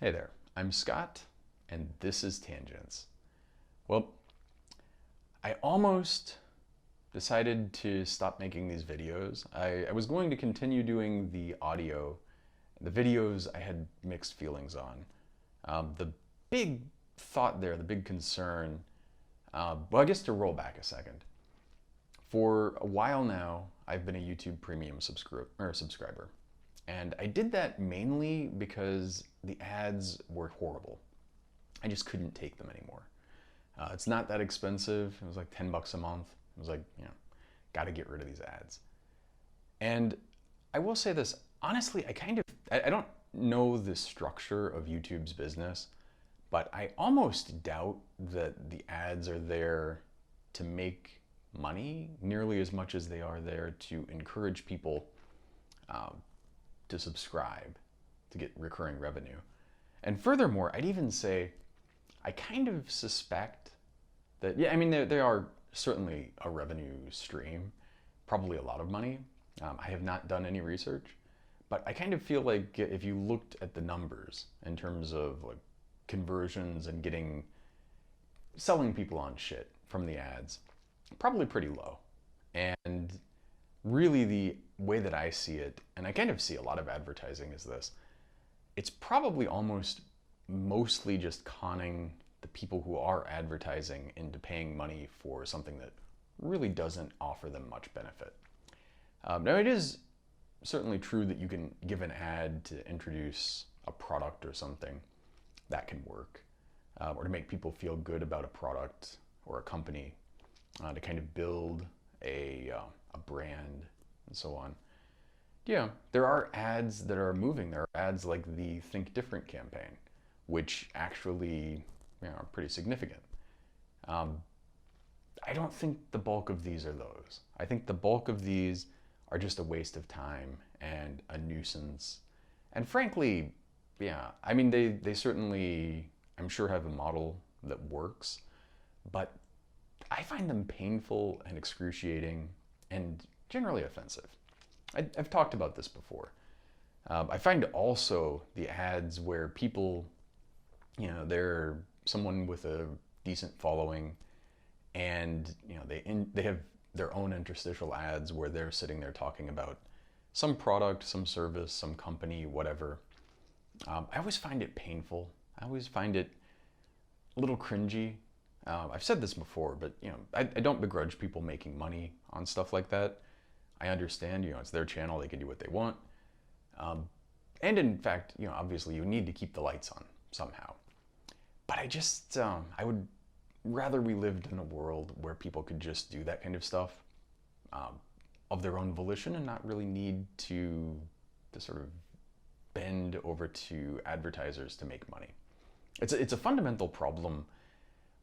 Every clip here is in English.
Hey there, I'm Scott, and this is Tangents. Well, I almost decided to stop making these videos. I was going to continue doing the audio. The videos I had mixed feelings on. The big thought there, the big concern, well, I guess to roll back a second. For a while now, I've been a YouTube Premium subscriber. And I did that mainly because the ads were horrible. I just couldn't take them anymore. It's not that expensive. It was like 10 bucks a month. It was like, got to get rid of these ads. And I will say this, honestly, I don't know the structure of YouTube's business, but I almost doubt that the ads are there to make money nearly as much as they are there to encourage people um, to subscribe to get recurring revenue. And furthermore, I'd even say I kind of suspect that, yeah, I mean, they are certainly a revenue stream, probably a lot of money. I have not done any research, but I kind of feel like if you looked at the numbers in terms of like conversions and selling people on shit from the ads, probably pretty low. And really, the way that I see it, and I kind of see a lot of advertising, is this: it's probably almost mostly just conning the people who are advertising into paying money for something that really doesn't offer them much benefit. Now, it is certainly true that you can give an ad to introduce a product or something that can work, or to make people feel good about a product or a company, to kind of build a brand and so on. Yeah, there are ads that are moving. There are ads like the Think Different campaign, which actually are pretty significant. Um, I don't think the bulk of these are those. I think the bulk of these are just a waste of time and a nuisance. And frankly, yeah, I mean, they certainly, I'm sure, have a model that works, but I find them painful and excruciating and generally offensive. I've talked about this before. I find also the ads where people, they're someone with a decent following, and they have their own interstitial ads where they're sitting there talking about some product, some service, some company, whatever. I always find it painful. I always find it a little cringy. I've said this before, but I don't begrudge people making money on stuff like that. I understand, it's their channel; they can do what they want. And in fact, obviously, you need to keep the lights on somehow. But I would rather we lived in a world where people could just do that kind of stuff um, of their own volition and not really need to sort of bend over to advertisers to make money. It's a fundamental problem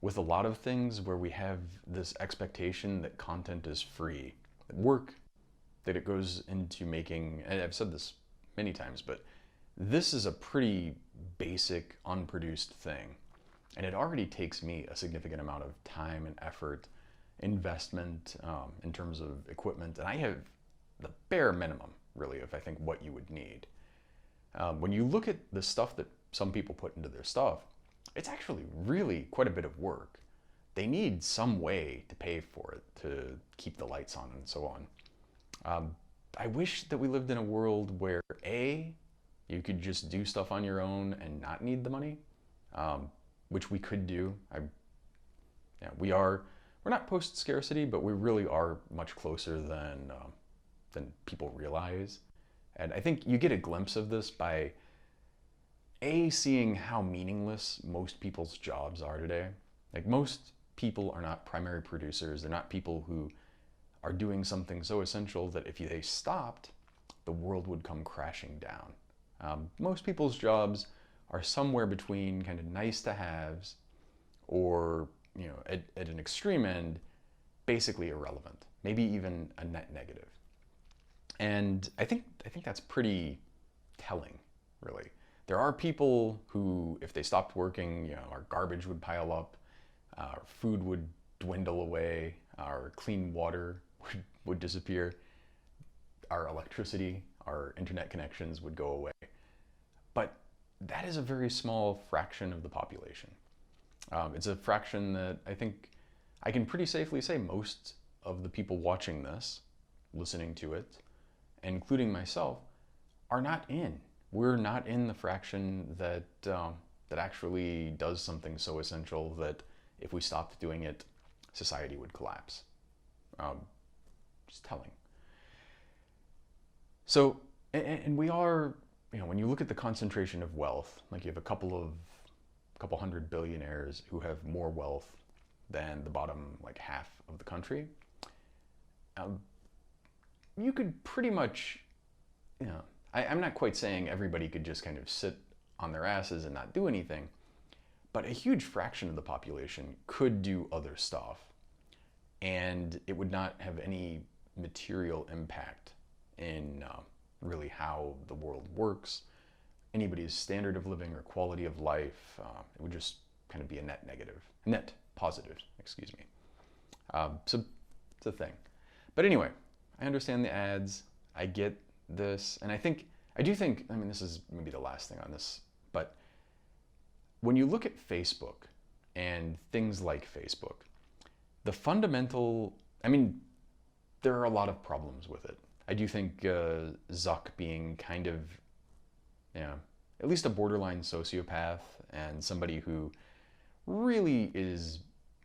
with a lot of things where we have this expectation that content is free, that work that it goes into making, and I've said this many times, but this is a pretty basic, unproduced thing. And it already takes me a significant amount of time and effort, investment in terms of equipment, and I have the bare minimum, really, of I think what you would need. When you look at the stuff that some people put into their stuff, it's actually really quite a bit of work. They need some way to pay for it, to keep the lights on and so on. I wish that we lived in a world where you could just do stuff on your own and not need the money, which we could do. Yeah, we're not post scarcity, but we really are much closer than people realize. And I think you get a glimpse of this by seeing how meaningless most people's jobs are today. Like, most people are not primary producers. They're not people who are doing something so essential that if they stopped, the world would come crashing down. Most people's jobs are somewhere between kind of nice to haves or, at an extreme end, basically irrelevant, maybe even a net negative. And I think that's pretty telling, really. There are people who, if they stopped working, our garbage would pile up, our food would dwindle away, our clean water would disappear, our electricity, our internet connections would go away. But that is a very small fraction of the population. It's a fraction that I think I can pretty safely say most of the people watching this, listening to it, including myself, are not in. We're not in the fraction that that actually does something so essential that if we stopped doing it, society would collapse. Just telling. So, and we are, when you look at the concentration of wealth, like you have a couple hundred billionaires who have more wealth than the bottom like half of the country. You could pretty much, I'm not quite saying everybody could just kind of sit on their asses and not do anything, but a huge fraction of the population could do other stuff, and it would not have any material impact in really how the world works, anybody's standard of living or quality of life. It would just kind of be a net positive, excuse me. So it's a thing. But anyway, I understand the ads, I get this, and I do think, this is maybe the last thing on this, but when you look at Facebook and things like Facebook, the fundamental, there are a lot of problems with it. I do think Zuck being kind of, at least a borderline sociopath and somebody who really is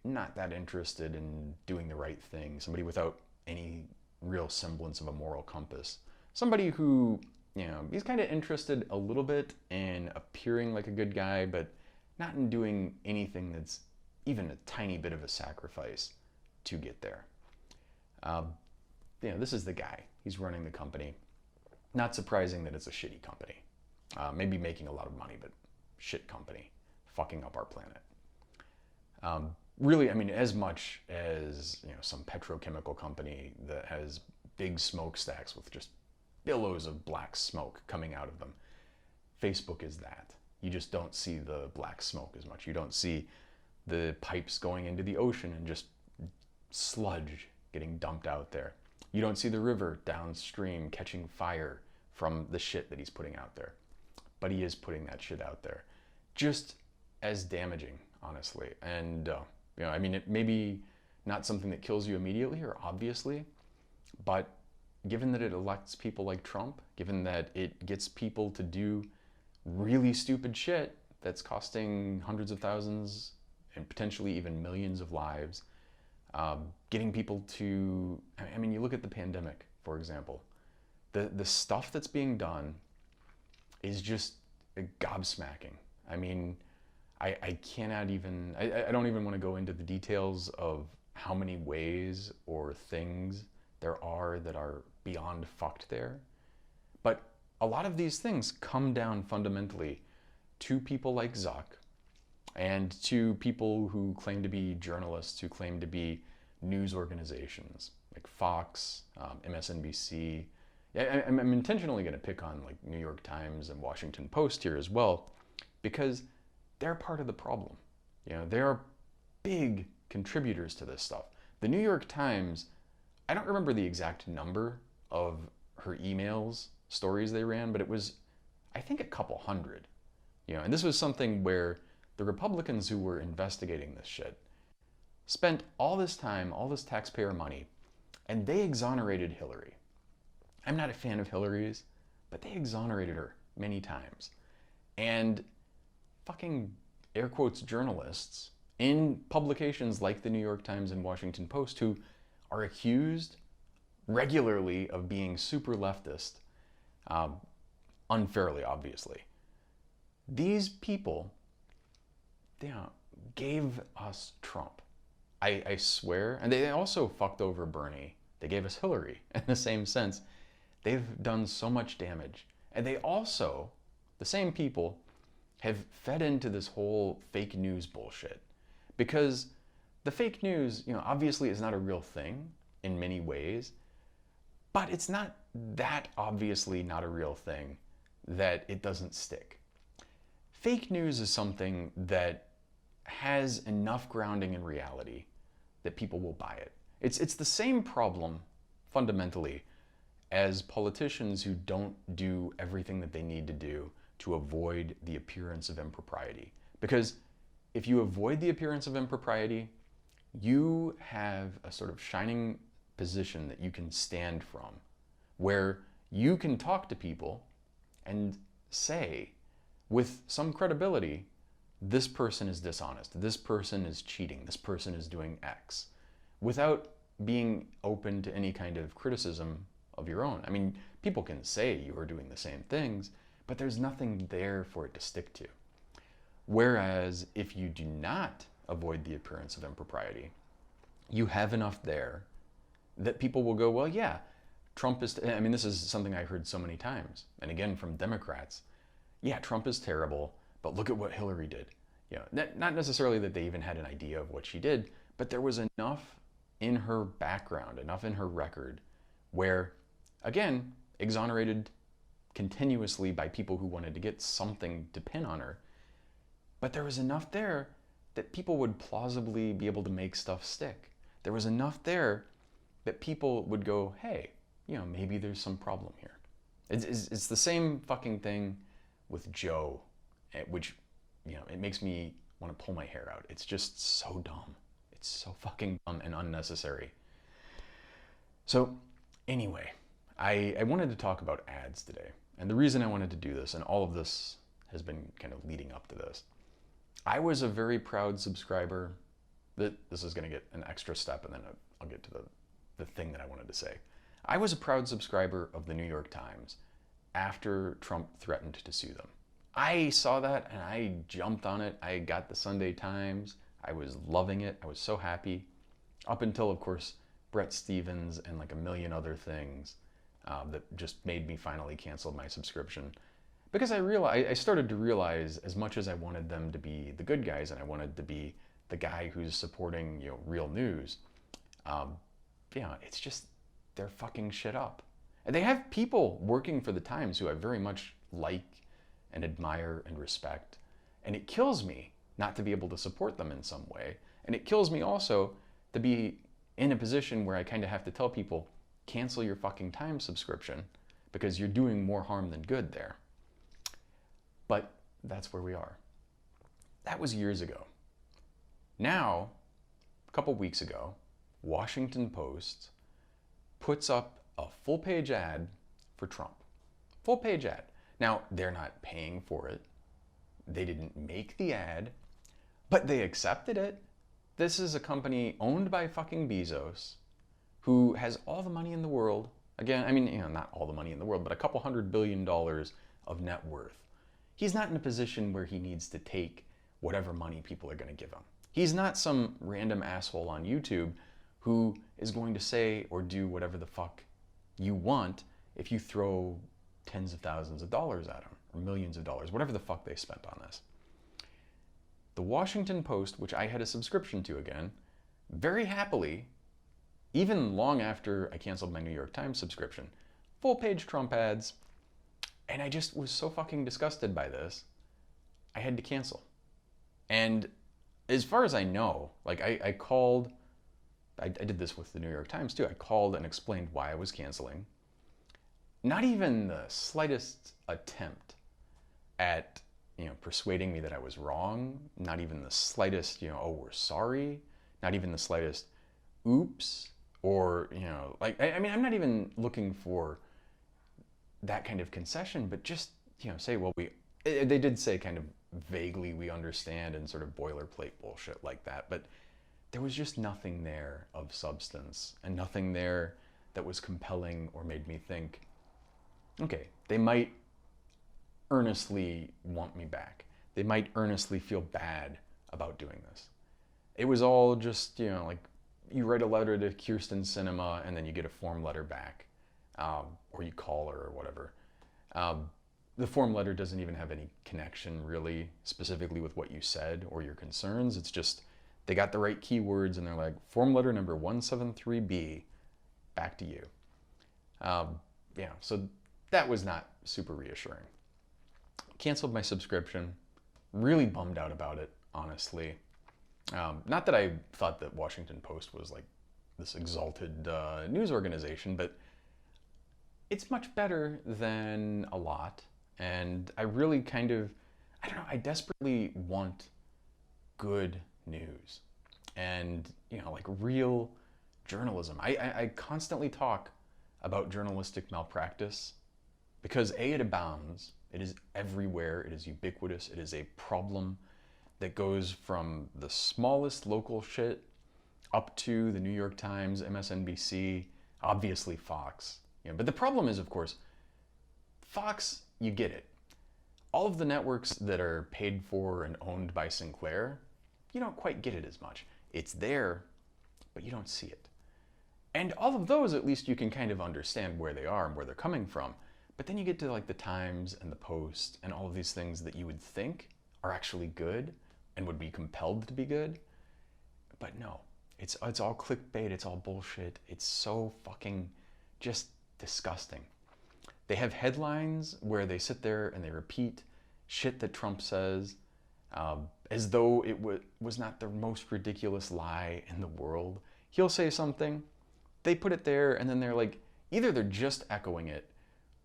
not that interested in doing the right thing, somebody without any real semblance of a moral compass, somebody who, he's kind of interested a little bit in appearing like a good guy, but not in doing anything that's even a tiny bit of a sacrifice to get there. This is the guy. He's running the company. Not surprising that it's a shitty company. Maybe making a lot of money, but shit company. Fucking up our planet. Really, as much as some petrochemical company that has big smokestacks with just billows of black smoke coming out of them. Facebook is that. You just don't see the black smoke as much. You don't see the pipes going into the ocean and just sludge getting dumped out there. You don't see the river downstream catching fire from the shit that he's putting out there. But he is putting that shit out there. Just as damaging, honestly. And, it may be not something that kills you immediately or obviously, but given that it elects people like Trump, given that it gets people to do really stupid shit that's costing hundreds of thousands and potentially even millions of lives, getting people to, you look at the pandemic, for example, the stuff that's being done is just gobsmacking. I cannot even, I don't even want to go into the details of how many ways or things there are that are beyond fucked there. But a lot of these things come down fundamentally to people like Zuck and to people who claim to be journalists, who claim to be news organizations like Fox, MSNBC. I'm intentionally going to pick on like New York Times and Washington Post here as well, because they're part of the problem. They are big contributors to this stuff. The New York Times, I don't remember the exact number of her emails, stories they ran, but it was, I think, a couple hundred. And this was something where the Republicans who were investigating this shit spent all this time, all this taxpayer money, and they exonerated Hillary. I'm not a fan of Hillary's, but they exonerated her many times. And fucking air quotes journalists in publications like the New York Times and Washington Post who are accused regularly of being super leftist, unfairly, obviously. These people, gave us Trump. I swear. And they also fucked over Bernie. They gave us Hillary in the same sense. They've done so much damage. And they also, the same people, have fed into this whole fake news bullshit. Because the fake news, obviously is not a real thing in many ways, but it's not that obviously not a real thing that it doesn't stick. Fake news is something that has enough grounding in reality that people will buy it. It's the same problem, fundamentally, as politicians who don't do everything that they need to do to avoid the appearance of impropriety. Because if you avoid the appearance of impropriety, you have a sort of shining position that you can stand from, where you can talk to people and say with some credibility, this person is dishonest, this person is cheating, this person is doing X, without being open to any kind of criticism of your own. I mean, people can say you are doing the same things, but there's nothing there for it to stick to. Whereas if you do not avoid the appearance of impropriety, you have enough there that people will go, well, yeah, Trump is, I mean, this is something I heard so many times, and again from Democrats, yeah, Trump is terrible, but look at what Hillary did. You know, not necessarily that they even had an idea of what she did, but there was enough in her background, enough in her record, where, again, exonerated continuously by people who wanted to get something to pin on her, but there was enough there that people would plausibly be able to make stuff stick. There was enough there that people would go, hey, you know, maybe there's some problem here. It's the same fucking thing with Joe, which, you know, it makes me want to pull my hair out. It's just so dumb. It's so fucking dumb and unnecessary. So anyway, I wanted to talk about ads today. And the reason I wanted to do this, and all of this has been kind of leading up to this, I was a very proud subscriber. This is going to get an extra step, and then I'll get to the thing that I wanted to say. I was a proud subscriber of the New York Times after Trump threatened to sue them. I saw that and I jumped on it. I got the Sunday Times. I was loving it. I was so happy. Up until, of course, Brett Stevens and like a million other things that just made me finally cancel my subscription. Because I started to realize, as much as I wanted them to be the good guys and I wanted to be the guy who's supporting, you know, real news, it's just, they're fucking shit up. And they have people working for the Times who I very much like and admire and respect. And it kills me not to be able to support them in some way. And it kills me also to be in a position where I kind of have to tell people, cancel your fucking Times subscription because you're doing more harm than good there. But that's where we are. That was years ago. Now, a couple weeks ago, Washington Post puts up a full-page ad for Trump. Full-page ad. Now, they're not paying for it. They didn't make the ad, but they accepted it. This is a company owned by fucking Bezos, who has all the money in the world. Again, I mean, you know, not all the money in the world, but a couple $100 billion of net worth. He's not in a position where he needs to take whatever money people are going to give him. He's not some random asshole on YouTube who is going to say or do whatever the fuck you want if you throw tens of thousands of dollars at him, or millions of dollars, whatever the fuck they spent on this. The Washington Post, which I had a subscription to again, very happily, even long after I canceled my New York Times subscription, full-page Trump ads, and I just was so fucking disgusted by this, I had to cancel. And as far as I know, like I called, I did this with the New York Times too, I called and explained why I was canceling. Not even the slightest attempt at, you know, persuading me that I was wrong, not even the slightest, you know, oh, we're sorry, not even the slightest oops, or, you know, like, I mean, I'm not even looking for that kind of concession, but just, you know, say, well, they did say kind of vaguely, we understand, and sort of boilerplate bullshit like that, but there was just nothing there of substance and nothing there that was compelling or made me think, okay, they might earnestly want me back. They might earnestly feel bad about doing this. It was all just, you know, like you write a letter to Kirsten Sinema and then you get a form letter back, or you call her or whatever. The form letter doesn't even have any connection really specifically with what you said or your concerns. It's just they got the right keywords and they're like, form letter number 173B, back to you. So that was not super reassuring. Canceled my subscription, really bummed out about it, honestly. Not that I thought that Washington Post was like this exalted news organization, but it's much better than a lot. And I really kind of, I don't know, I desperately want good news and, you know, like real journalism. I constantly talk about journalistic malpractice because A, it abounds, it is everywhere, it is ubiquitous, it is a problem that goes from the smallest local shit up to the New York Times, MSNBC, obviously Fox. You know, but the problem is, of course, Fox, you get it. All of the networks that are paid for and owned by Sinclair, you don't quite get it as much. It's there, but you don't see it. And all of those, at least you can kind of understand where they are and where they're coming from. But then you get to like the Times and the Post and all of these things that you would think are actually good and would be compelled to be good. But no, it's all clickbait, it's all bullshit. It's so fucking just disgusting. They have headlines where they sit there and they repeat shit that Trump says as though it was not the most ridiculous lie in the world. He'll say something, they put it there, and then they're like, either they're just echoing it,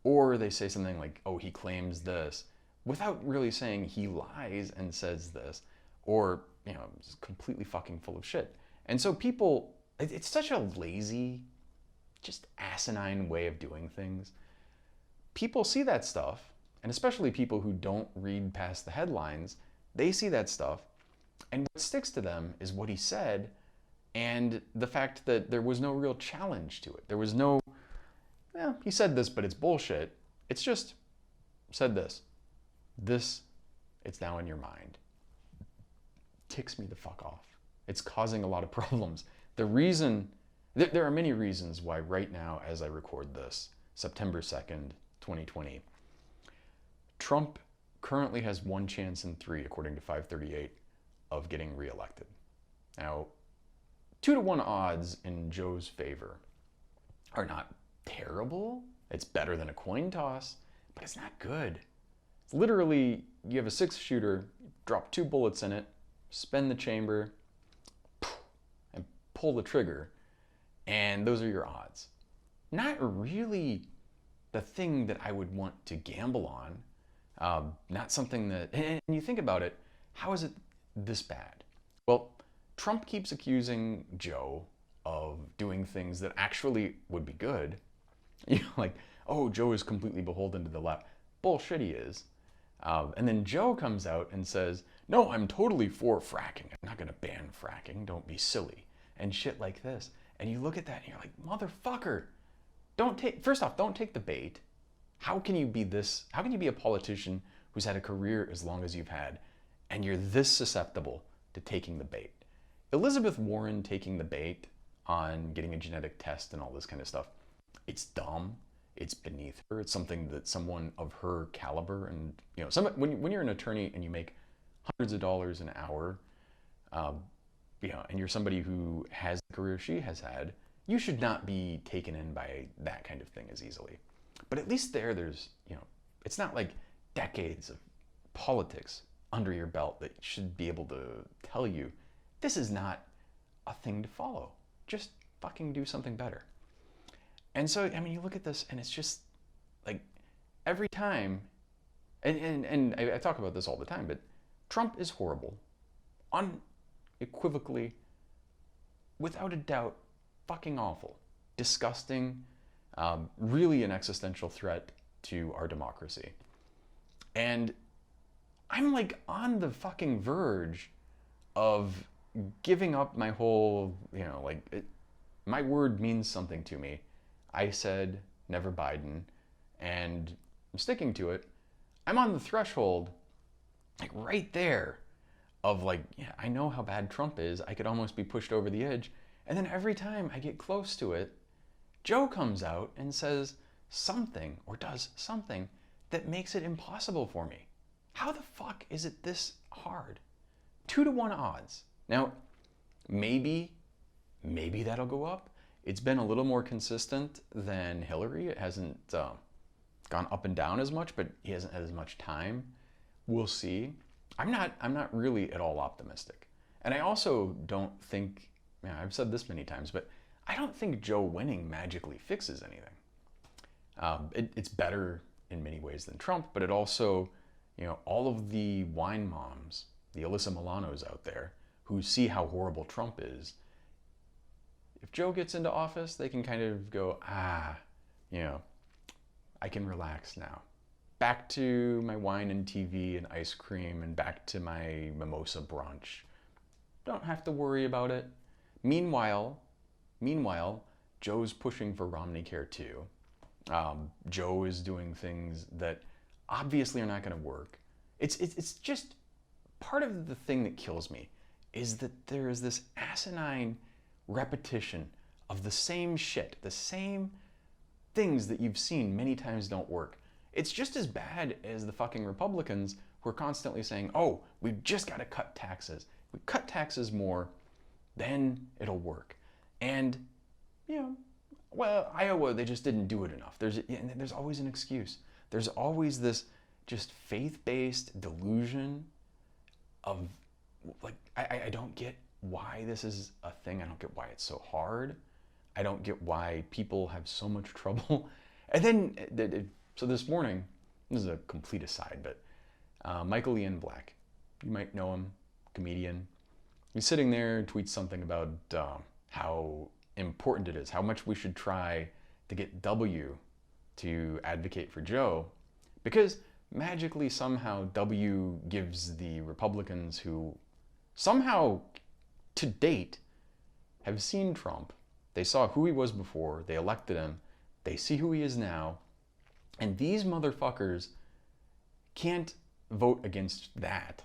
or they say something like, oh, he claims this, without really saying he lies and says this, or, you know, it's completely fucking full of shit. And so people, it's such a lazy, just asinine way of doing things. People see that stuff, and especially people who don't read past the headlines, they see that stuff, and what sticks to them is what he said and the fact that there was no real challenge to it. There was no, well, he said this, but it's bullshit. It's just said this. This, it's now in your mind. Ticks me the fuck off. It's causing a lot of problems. The reason, there are many reasons why right now, as I record this, September 2nd, 2020, Trump currently has 1 chance in 3, according to 538, of getting reelected. Now, 2-to-1 odds in Joe's favor are not terrible. It's better than a coin toss, but it's not good. It's literally, you have a 6-shooter, drop 2 bullets in it, spin the chamber, and pull the trigger, and those are your odds. Not really the thing that I would want to gamble on. Not something that, and you think about it, how is it this bad? Well, Trump keeps accusing Joe of doing things that actually would be good. You know, like, oh, Joe is completely beholden to the left. Bullshit he is. And then Joe comes out and says, no, I'm totally for fracking. I'm not going to ban fracking. Don't be silly. And shit like this. And you look at that and you're like, motherfucker, first off, don't take the bait. How can you be a politician who's had a career as long as you've had, and you're this susceptible to taking the bait? Elizabeth Warren taking the bait on getting a genetic test and all this kind of stuff, it's dumb. It's beneath her. It's something that someone of her caliber, and you know, when you're an attorney and you make hundreds of dollars an hour, you know, and you're somebody who has the career she has had, you should not be taken in by that kind of thing as easily. But at least there's, you know, it's not like decades of politics under your belt that should be able to tell you this is not a thing to follow. Just fucking do something better. And so, I mean, you look at this and it's just like every time, and I talk about this all the time, but Trump is horrible, unequivocally, without a doubt, fucking awful, disgusting, really an existential threat to our democracy. And I'm like on the fucking verge of giving up my whole, you know, like, my word means something to me. I said never Biden, and I'm sticking to it. I'm on the threshold, like right there, of like, yeah, I know how bad Trump is. I could almost be pushed over the edge. And then every time I get close to it, Joe comes out and says something, or does something, that makes it impossible for me. How the fuck is it this hard? 2-to-1 odds. Now, maybe that'll go up. It's been a little more consistent than Hillary. It hasn't gone up and down as much, but he hasn't had as much time. We'll see. I'm not really at all optimistic. And I also don't think, I've said this many times, but I don't think Joe winning magically fixes anything. It's better in many ways than Trump, but it also, all of the wine moms, the Alyssa Milanos out there, who see how horrible Trump is. If Joe gets into office, they can kind of go, I can relax now. Back to my wine and TV and ice cream and back to my mimosa brunch. Don't have to worry about it. Meanwhile, Joe's pushing for Romney Care too. Joe is doing things that obviously are not going to work. It's just part of the thing that kills me is that there is this asinine repetition of the same shit, the same things that you've seen many times don't work. It's just as bad as the fucking Republicans who are constantly saying, oh, we've just got to cut taxes. We cut taxes more, then it'll work. And, Iowa, they just didn't do it enough. There's always an excuse. There's always this just faith-based delusion of, I don't get why this is a thing. I don't get why it's so hard. I don't get why people have so much trouble. And then, so this morning, this is a complete aside, but Michael Ian Black, you might know him, comedian. He's sitting there and tweets something about how important it is, how much we should try to get W to advocate for Joe, because magically somehow W gives the Republicans who somehow to date have seen Trump. They saw who he was before, they elected him, they see who he is now, and these motherfuckers can't vote against that.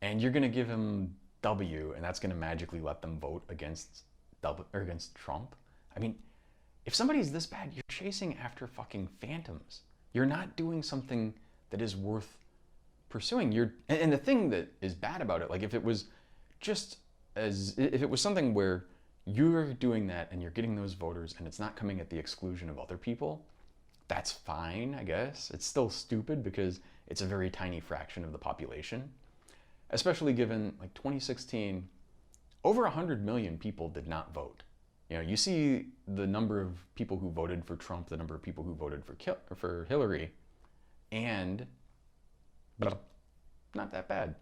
And you're gonna give him W, and that's gonna magically let them vote against Trump. I mean, if somebody's this bad, you're chasing after fucking phantoms. You're not doing something that is worth pursuing. And the thing that is bad about it, like if it was something where you're doing that and you're getting those voters and it's not coming at the exclusion of other people, that's fine, I guess. It's still stupid because it's a very tiny fraction of the population, especially given 2016, over 100 million people did not vote. You see the number of people who voted for Trump, the number of people who voted for Hillary, and not that bad.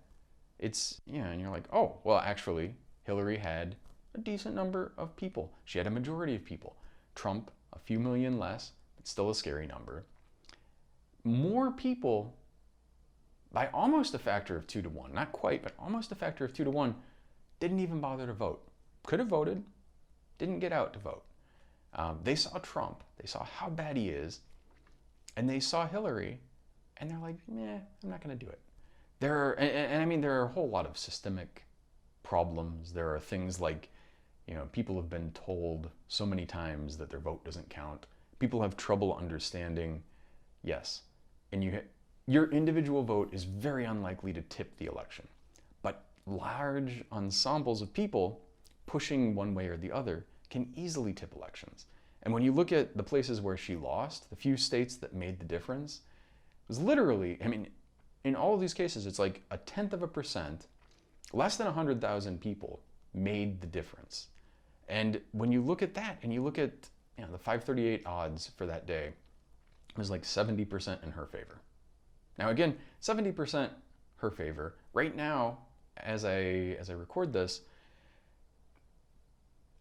And you're like, oh, well, actually, Hillary had a decent number of people. She had a majority of people. Trump, a few million less, but still a scary number. More people, by almost a factor of 2 to 1, not quite, but almost a factor of 2 to 1, didn't even bother to vote. Could have voted, didn't get out to vote. They saw Trump, they saw how bad he is, and they saw Hillary, and they're like, I'm not going to do it. There are a whole lot of systemic problems. There are things like, people have been told so many times that their vote doesn't count. People have trouble understanding, yes, and your individual vote is very unlikely to tip the election. But large ensembles of people pushing one way or the other can easily tip elections. And when you look at the places where she lost, the few states that made the difference, it was literally, in all of these cases, it's like 0.1%, less than 100,000 people made the difference. And when you look at that, and you look at the 538 odds for that day, it was like 70% in her favor. Now again, 70% her favor. Right now, as I record this,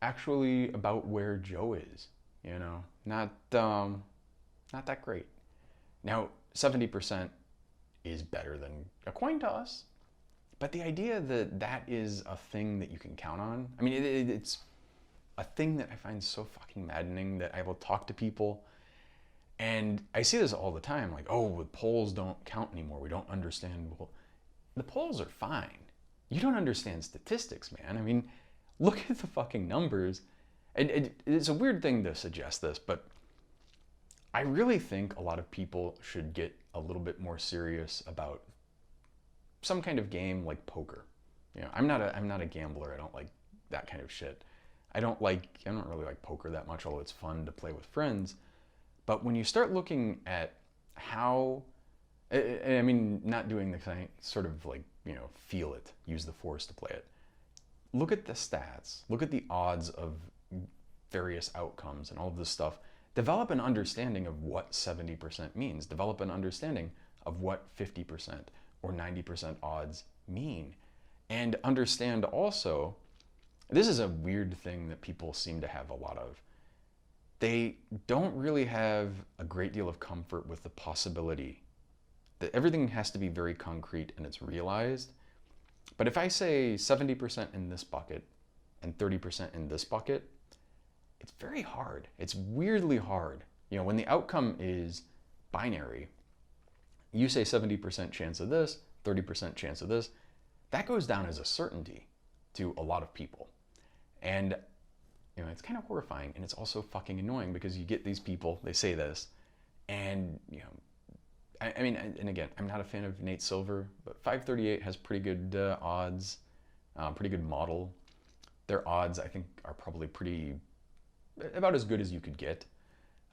actually about where Joe is, not that great. Now, 70% is better than a coin toss, but the idea that that is a thing that you can count on, it's a thing that I find so fucking maddening that I will talk to people, and I see this all the time, like, oh, the polls don't count anymore, we don't understand. Well, the polls are fine. You don't understand statistics, man. Look at the fucking numbers. And it's a weird thing to suggest this, but I really think a lot of people should get a little bit more serious about some kind of game like poker. I'm not a gambler. I don't like that kind of shit. I don't really like poker that much, although it's fun to play with friends. But when you start looking at how, not doing the kind sort of feel it, use the force to play it. Look at the stats, look at the odds of various outcomes and all of this stuff. Develop an understanding of what 70% means. Develop an understanding of what 50% or 90% odds mean. And understand also, this is a weird thing that people seem to have a lot of. They don't really have a great deal of comfort with the possibility that everything has to be very concrete and it's realized. But if I say 70% in this bucket and 30% in this bucket, it's very hard. It's weirdly hard. You know, when the outcome is binary, you say 70% chance of this, 30% chance of this, that goes down as a certainty to a lot of people. And you know, it's kind of horrifying, and it's also fucking annoying because you get these people, they say this, and you know, I mean, and again, I'm not a fan of Nate Silver, but 538 has pretty good odds, pretty good model. Their odds, I think, are probably about as good as you could get.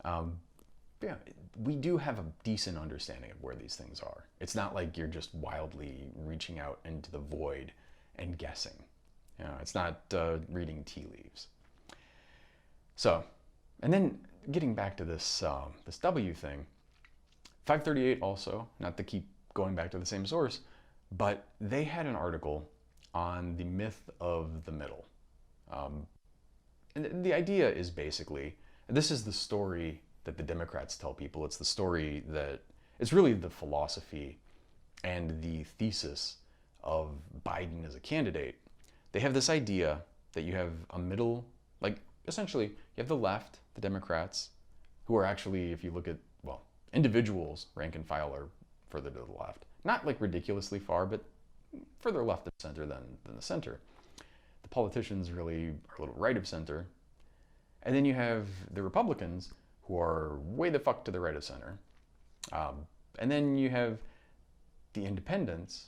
Yeah, we do have a decent understanding of where these things are. It's not like you're just wildly reaching out into the void and guessing. You know, it's not reading tea leaves. So, and then getting back to this this W thing, 538 also, not to keep going back to the same source, but they had an article on the myth of the middle. And the idea is basically, this is the story that the Democrats tell people. It's the story that, it's really the philosophy and the thesis of Biden as a candidate. They have this idea that you have a middle, like essentially you have the left, the Democrats, who are actually, if you look at, well, individuals, rank and file are further to the left. Not like ridiculously far, but further left of center than the center. The politicians really are a little right of center. And then you have the Republicans, who are way the fuck to the right of center. And then you have the independents,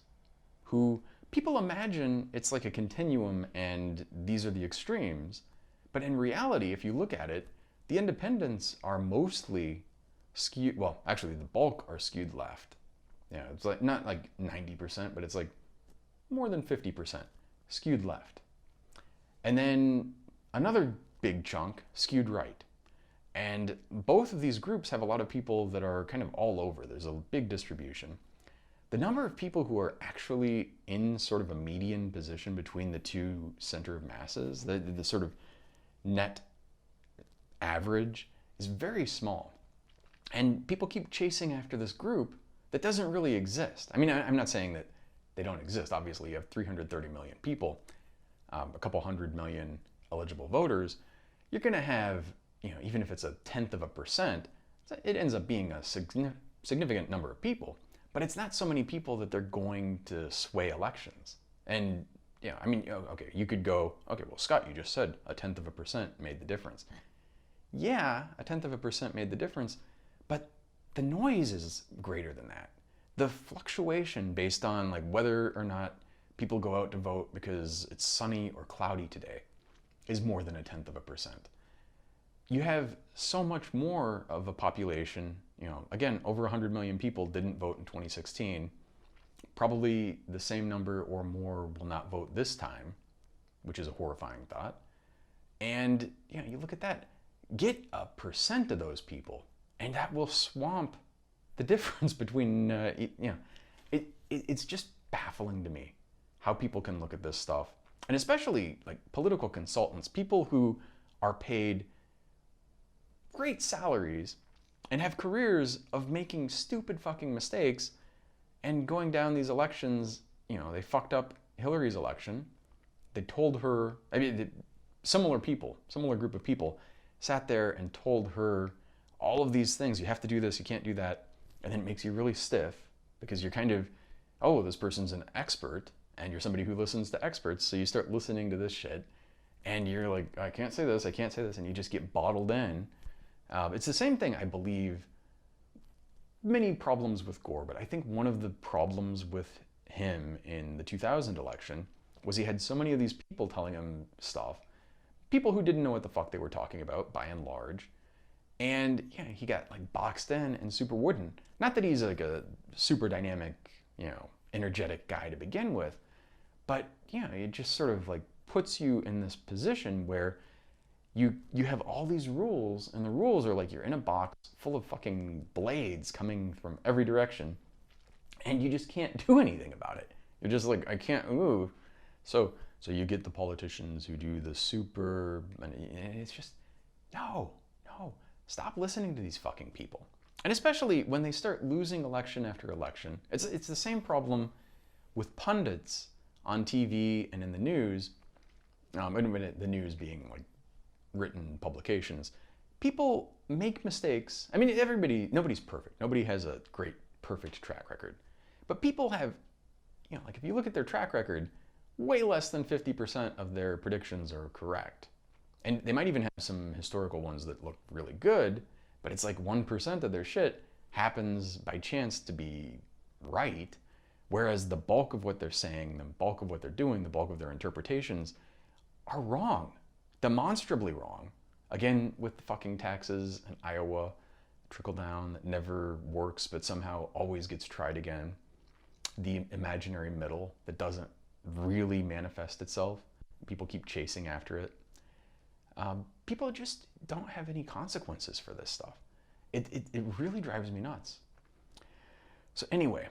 who people imagine it's like a continuum and these are the extremes. But in reality, if you look at it, the independents are mostly skewed, well, actually the bulk are skewed left. You know, it's like not like 90%, but it's like more than 50% skewed left. And then another big chunk skewed right. And both of these groups have a lot of people that are kind of all over. There's a big distribution. The number of people who are actually in sort of a median position between the two center of masses, the sort of net average, is very small. And people keep chasing after this group that doesn't really exist. I mean, I'm not saying that they don't exist. Obviously, you have 330 million people, a couple 100 million eligible voters. You're going to have, you know, even if it's 0.1%, it ends up being a significant number of people. But it's not so many people that they're going to sway elections. And, you know, I mean, okay, you could go, okay, well, Scott, you just said 0.1% made the difference. Yeah, 0.1% made the difference, but the noise is greater than that. The fluctuation based on like whether or not people go out to vote because it's sunny or cloudy today is more than 0.1%. You have so much more of a population, you know, again, over 100 million people didn't vote in 2016. Probably the same number or more will not vote this time, which is a horrifying thought. And, you know, you look at that, get 1% of those people, and that will swamp the difference between, you know, it's just baffling to me how people can look at this stuff. And especially like political consultants, people who are paid great salaries and have careers of making stupid fucking mistakes and going down these elections. You know, they fucked up Hillary's election. They told her, I mean, similar group of people sat there and told her all of these things. You have to do this, you can't do that. And then it makes you really stiff because you're kind of, oh, this person's an expert and you're somebody who listens to experts. So you start listening to this shit and you're like, I can't say this, I can't say this. And you just get bottled in. It's the same thing, I believe, many problems with Gore, but I think one of the problems with him in the 2000 election was he had so many of these people telling him stuff, people who didn't know what the fuck they were talking about, by and large, and yeah, he got like boxed in and super wooden. Not that he's like a super dynamic, you know, energetic guy to begin with, but you know, it just sort of like puts you in this position where you have all these rules, and the rules are like you're in a box full of fucking blades coming from every direction, and you just can't do anything about it. You're just like, I can't move. So you get the politicians who do the super, and it's just, no, stop listening to these fucking people. And especially when they start losing election after election. It's the same problem with pundits on TV and in the news, and the news being like written publications. People make mistakes. I mean, nobody's perfect. Nobody has a great, perfect track record. But people have, like if you look at their track record, way less than 50% of their predictions are correct. And they might even have some historical ones that look really good, but it's like 1% of their shit happens by chance to be right, whereas the bulk of what they're saying, the bulk of what they're doing, the bulk of their interpretations are wrong, demonstrably wrong. Again, with the fucking taxes in Iowa, trickle down that never works but somehow always gets tried again. The imaginary middle that doesn't really manifest itself. People keep chasing after it. People just don't have any consequences for this stuff. It really drives me nuts. So anyway,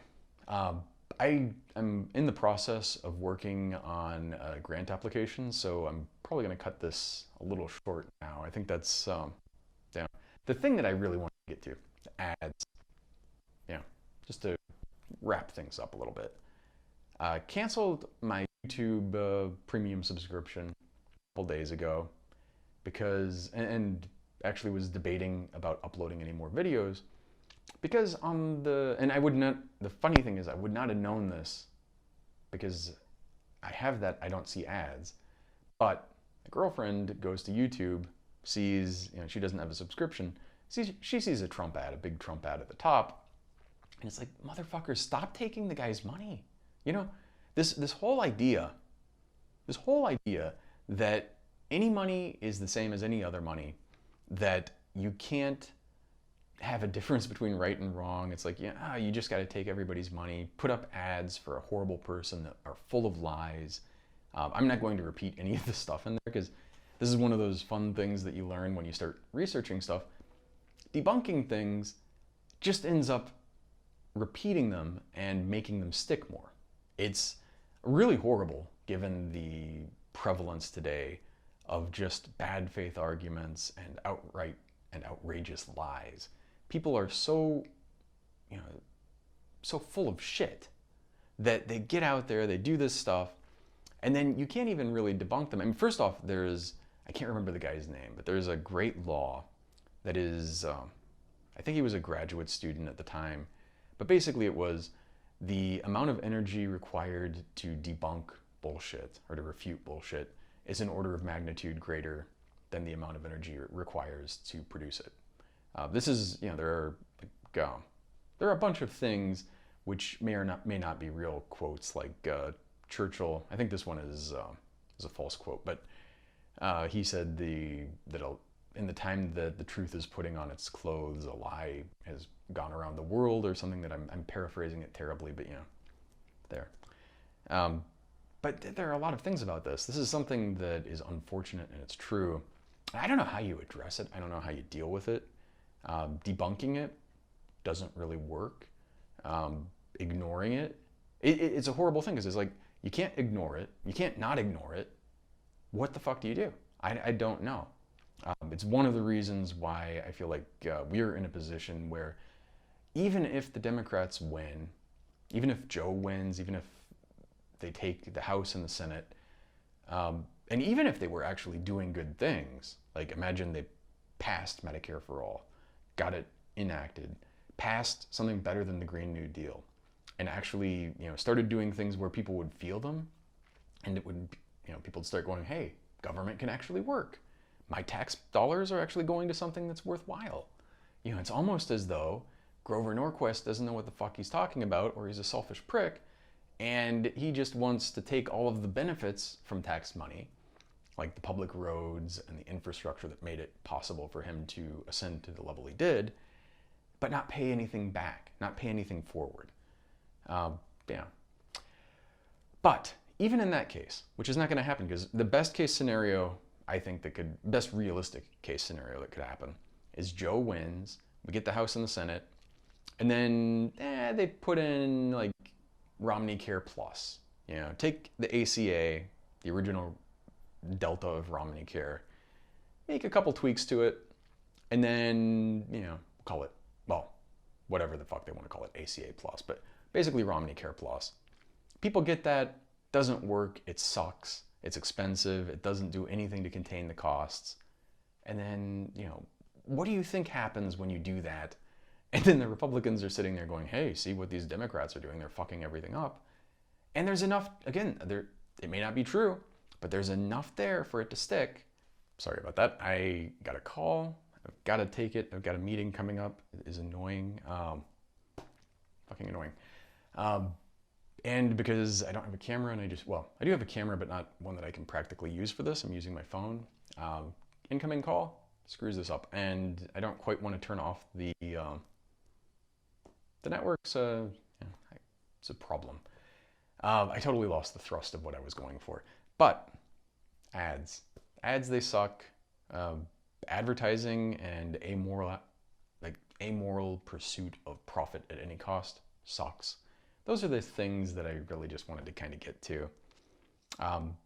I am in the process of working on a grant application, so I'm probably going to cut this a little short now. I think that's the thing that I really want to get to, the ads. Just to wrap things up a little bit. Canceled my YouTube premium subscription a couple days ago because, and actually was debating about uploading any more videos because and I would not, the funny thing is I would not have known this because I have that, I don't see ads, but my girlfriend goes to YouTube, sees, she doesn't have a subscription, she sees a Trump ad, a big Trump ad at the top, and it's like, motherfuckers, stop taking the guy's money. This whole idea that any money is the same as any other money, that you can't have a difference between right and wrong. It's like, you just got to take everybody's money, put up ads for a horrible person that are full of lies. I'm not going to repeat any of this stuff in there because this is one of those fun things that you learn when you start researching stuff. Debunking things just ends up repeating them and making them stick more. It's really horrible given the prevalence today of just bad faith arguments and outright and outrageous lies. People are so full of shit that they get out there, they do this stuff, and then you can't even really debunk them. I mean, first off, I can't remember the guy's name, but there's a great law that is, I think he was a graduate student at the time, but basically it was the amount of energy required to debunk bullshit or to refute bullshit is an order of magnitude greater than the amount of energy it requires to produce it. This is, there are a bunch of things which may not be real quotes, like Churchill. I think this one is a false quote, but he said that in the time that the truth is putting on its clothes, a lie has gone around the world, or something that I'm paraphrasing it terribly, but there. But there are a lot of things about this. This is something that is unfortunate and it's true. I don't know how you address it. I don't know how you deal with it. Debunking it doesn't really work. Ignoring it's a horrible thing because it's like, you can't ignore it. You can't not ignore it. What the fuck do you do? I don't know. It's one of the reasons why I feel like we're in a position where even if the Democrats win, even if Joe wins, even if they take the House and the Senate, and even if they were actually doing good things, like imagine they passed Medicare for All, got it enacted, passed something better than the Green New Deal, and actually started doing things where people would feel them, and it would people would start going, hey, government can actually work. My tax dollars are actually going to something that's worthwhile. It's almost as though Grover Norquist doesn't know what the fuck he's talking about, or he's a selfish prick, and he just wants to take all of the benefits from tax money, like the public roads and the infrastructure that made it possible for him to ascend to the level he did, but not pay anything back, not pay anything forward. But even in that case, which is not going to happen, because the best case scenario, I think that could, best realistic case scenario that could happen is Joe wins, we get the House and the Senate, and then they put in like Romney Care Plus. You know, take the ACA, the original Delta of Romney Care, make a couple tweaks to it, and then, you know, call it, well, whatever the fuck they want to call it, ACA Plus, but basically Romney Care Plus. People get that, doesn't work, it sucks, it's expensive, it doesn't do anything to contain the costs. And then, you know, what do you think happens when you do that? And then the Republicans are sitting there going, hey, see what these Democrats are doing, they're fucking everything up. And there's enough, again, it may not be true, but there's enough there for it to stick. Sorry about that. I got a call. I've got to take it. I've got a meeting coming up. It is annoying. Fucking annoying. And because I don't have a camera and I do have a camera, but not one that I can practically use for this. I'm using my phone. Incoming call screws this up. And I don't quite want to turn off the network's, it's a problem. I totally lost the thrust of what I was going for. But ads, they suck. Advertising and amoral pursuit of profit at any cost sucks. Those are the things that I really just wanted to kind of get to. I'm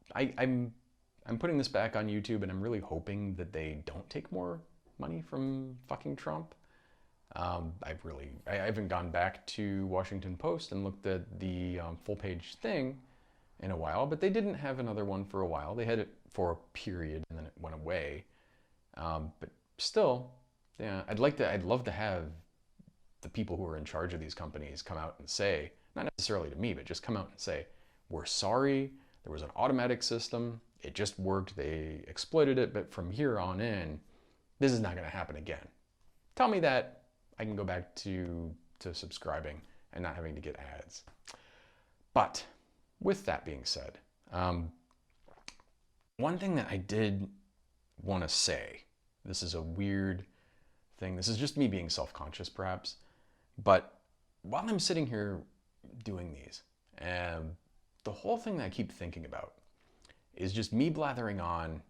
putting this back on YouTube, and I'm really hoping that they don't take more money from fucking Trump. I haven't gone back to Washington Post and looked at the full page thing in a while, but they didn't have another one for a while. They had it for a period and then it went away. But still, yeah, I'd love to have the people who are in charge of these companies come out and say, not necessarily to me, but just come out and say, we're sorry, there was an automatic system, it just worked, they exploited it, but from here on in, this is not going to happen again. Tell me that, I can go back to subscribing and not having to get ads. But with that being said, one thing that I did want to say, this is a weird thing, this is just me being self-conscious perhaps, but while I'm sitting here doing these, the whole thing that I keep thinking about is just me blathering on,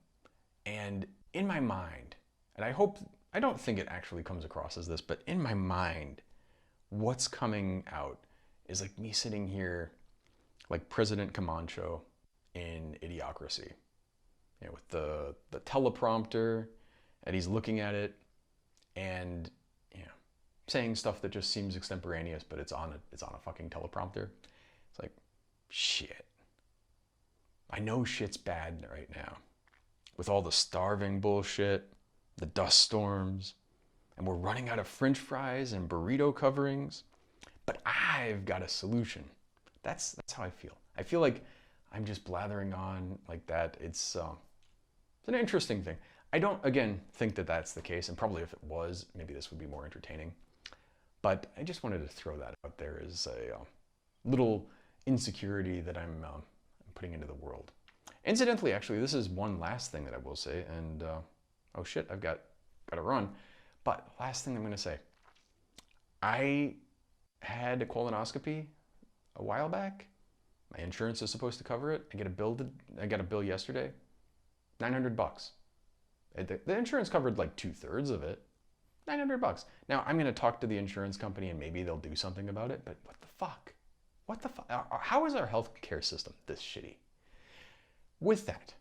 and in my mind, and I don't think it actually comes across as this, but in my mind, what's coming out is like me sitting here like President Camacho in Idiocracy, you know, with the teleprompter, and he's looking at it and, you know, saying stuff that just seems extemporaneous, but it's on a fucking teleprompter. It's like, shit. I know shit's bad right now with all the starving bullshit, the dust storms, and we're running out of French fries and burrito coverings, but I've got a solution. That's how I feel. I feel like I'm just blathering on like that. It's an interesting thing. I don't, again, think that that's the case, and probably if it was, maybe this would be more entertaining. But I just wanted to throw that out there as a little insecurity that I'm putting into the world. Incidentally, actually, this is one last thing that I will say, and oh shit, I've got to run. But last thing I'm going to say, I had a colonoscopy a while back. My insurance is supposed to cover it. I got a bill yesterday, $900. The insurance covered like 2/3 of it, $900. Now I'm going to talk to the insurance company and maybe they'll do something about it. But what the fuck? What the fuck? How is our healthcare system this shitty? With that,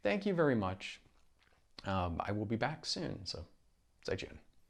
thank you very much. I will be back soon, so 再见。